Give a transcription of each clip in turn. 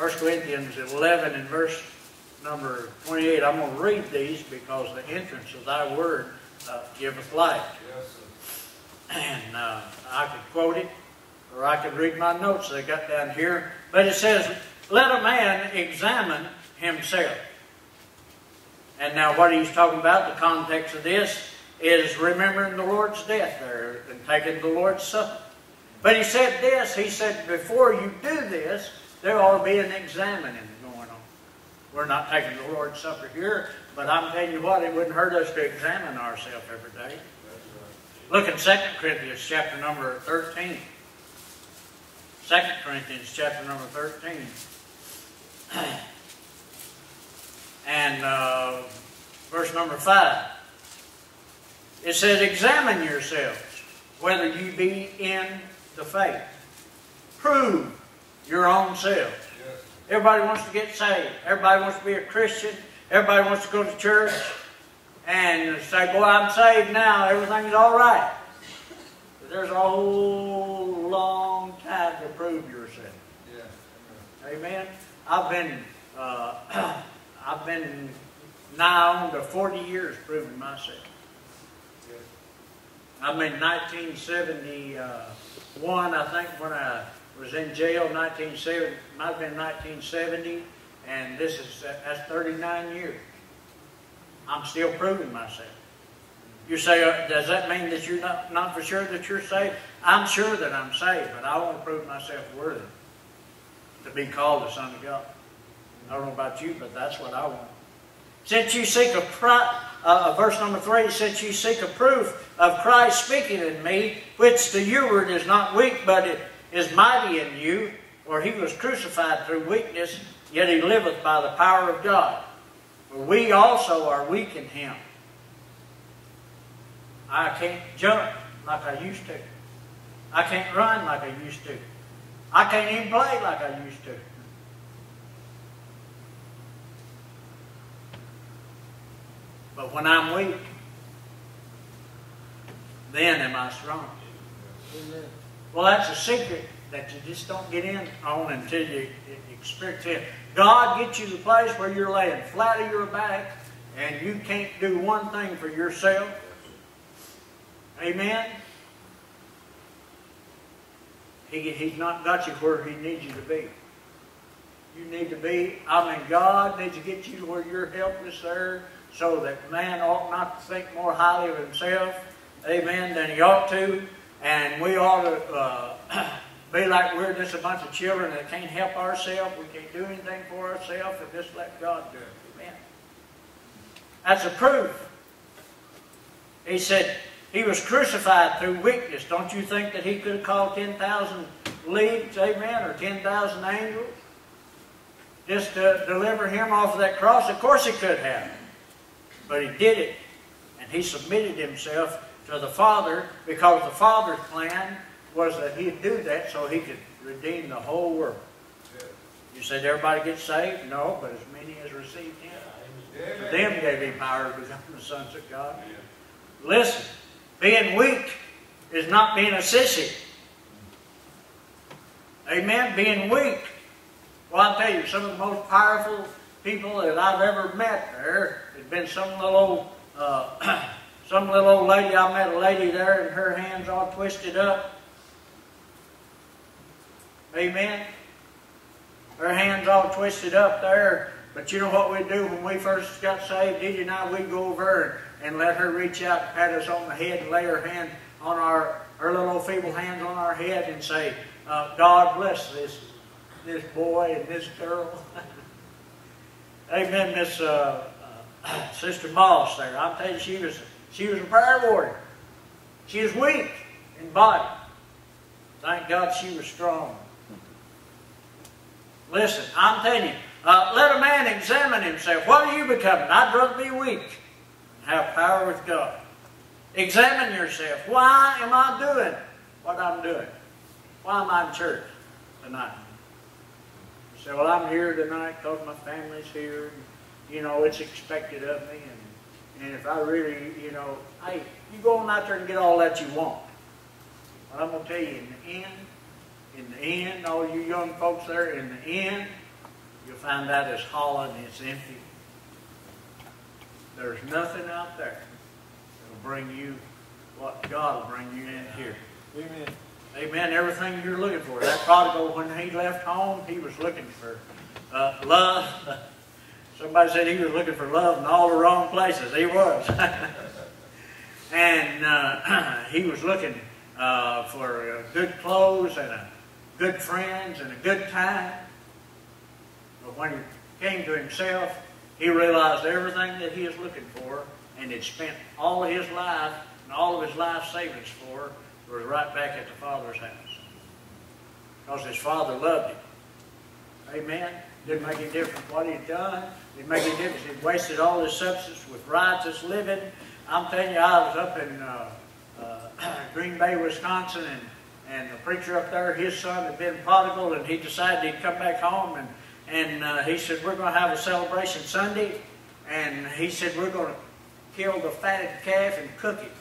1 Corinthians 11 and verse number 28. I'm going to read these because the entrance of thy word giveth light. Yes, sir. And I could quote it, or I could read my notes that I got down here. But it says, let a man examine himself. And now what he's talking about, the context of this, is remembering the Lord's death there and taking the Lord's Supper. But he said this, he said, before you do this, there ought to be an examining going on. We're not taking the Lord's Supper here, but I'm telling you what, it wouldn't hurt us to examine ourselves every day. Look at 2 Corinthians chapter number 13. 2 Corinthians chapter number 13. And verse number 5. It says, examine yourselves whether you be in the faith. Prove your own selves. Yes. Everybody wants to get saved. Everybody wants to be a Christian. Everybody wants to go to church and say, boy, I'm saved now. Everything's all right. But there's a whole long time to prove yourself. Yeah. Amen. I've been nigh on to 40 years proving myself. Yes. I mean, 1971, I think, when I was in jail, 1970, might have been 1970, and that's 39 years. I'm still proving myself. You say, does that mean that you're not for sure that you're saved? I'm sure that I'm saved, but I want to prove myself worthy to be called the Son of God. I don't know about you, but that's what I want. Since you seek verse number 3, since you seek a proof of Christ speaking in me, which to you word is not weak, but it is mighty in you, for he was crucified through weakness, yet he liveth by the power of God. For we also are weak in him. I can't jump like I used to. I can't run like I used to. I can't even play like I used to. But when I'm weak, then am I strong. Amen. Well, that's a secret that you just don't get in on until you experience it. God gets you to the place where you're laying flat on your back and you can't do one thing for yourself. Amen? He's not got you where he needs you to be. You need to be, God needs to get you to where you're helpless there, so that man ought not to think more highly of himself, amen, than he ought to. And we ought to be like we're just a bunch of children that can't help ourselves. We can't do anything for ourselves, and just let God do it. Amen. That's a proof. He said he was crucified through weakness. Don't you think that he could have called 10,000 leagues, amen, or 10,000 angels just to deliver him off of that cross? Of course he could have. But he did it, and he submitted himself to the Father, because the Father's plan was that he'd do that so he could redeem the whole world. Yeah. You said everybody gets saved? No, but as many as received him. Yeah. To them gave he power to become the sons of God. Yeah. Listen, being weak is not being a sissy. Amen? Being weak. Well, I'll tell you, some of the most powerful people that I've ever met there has been some little old lady. I met a lady there and her hands all twisted up. Amen? Her hands all twisted up there. But you know what we do when we first got saved? Didi and I, we'd go over and let her reach out and pat us on the head and lay her hand on her little feeble hands on our head and say, God bless this boy and this girl. Amen, Miss Sister Moss there. I'll tell you, she was a prayer warrior. She was weak in body. Thank God she was strong. Listen, I'm telling you, let a man examine himself. What are you becoming? I'd rather be weak and have power with God. Examine yourself. Why am I doing what I'm doing? Why am I in church tonight? You say, well, I'm here tonight because my family's here. You know, it's expected of me. And if I really, hey, you go on out there and get all that you want. But I'm going to tell you, in the end, all you young folks there, in the end, you'll find that it's hollow and it's empty. There's nothing out there that'll bring you what God will bring you in here. Amen. Amen. Everything you're looking for. That prodigal, when he left home, he was looking for love. Somebody said he was looking for love in all the wrong places. He was. And he was looking for good clothes and good friends and a good time. But when he came to himself, he realized everything that he was looking for and had spent all of his life and all of his life savings for was right back at the Father's house. Because his Father loved him. Amen. Didn't make any difference what he'd done. Didn't make any difference. He'd wasted all his substance with riotous living. I'm telling you, I was up in Green Bay, Wisconsin, and the preacher up there, his son had been prodigal, and he decided he'd come back home, and he said, we're going to have a celebration Sunday, and he said, we're going to kill the fatted calf and cook it.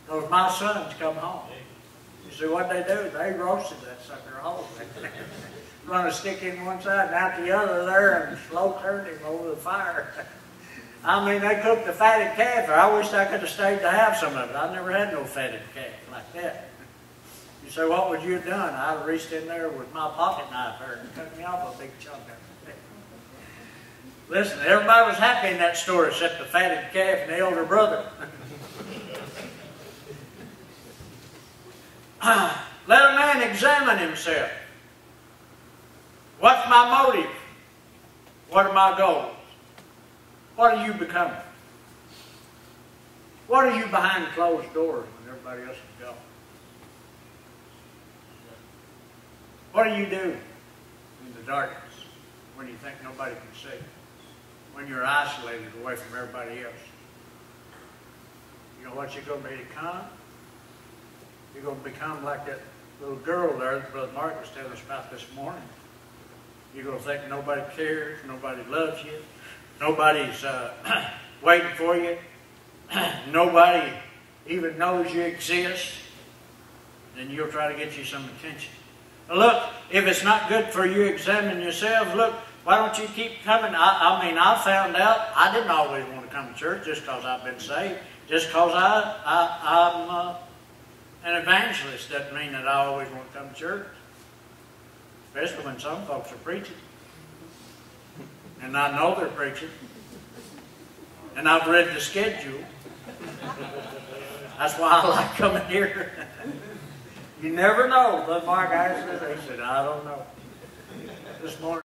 Because my son's come home. You see what they do? They roasted that sucker whole. Run a stick in one side and out the other there and slow turned him over the fire. I mean, they cooked the fatted calf. I wish I could have stayed to have some of it. I never had no fatted calf like that. You say, what would you have done? I'd have reached in there with my pocket knife there and cut me off a big chunk of it. Listen, everybody was happy in that story except the fatted calf and the elder brother. Let a man examine himself. What's my motive? What are my goals? What are you becoming? What are you behind closed doors when everybody else is gone? What do you do in the darkness when you think nobody can see? When you're isolated away from everybody else? You know what you're going to become? You're going to become like that little girl there that Brother Mark was telling us about this morning. You're going to think nobody cares, nobody loves you, nobody's waiting for you, nobody even knows you exist. Then you'll try to get you some attention. Now look, if it's not good for you, examine yourselves. Look, why don't you keep coming? I mean, I found out I didn't always want to come to church just because I've been saved. Just because I'm an evangelist doesn't mean that I always want to come to church. Especially when some folks are preaching. And I know they're preaching. And I've read the schedule. That's why I like coming here. You never know. But Mark asked me, he said, I don't know. This morning.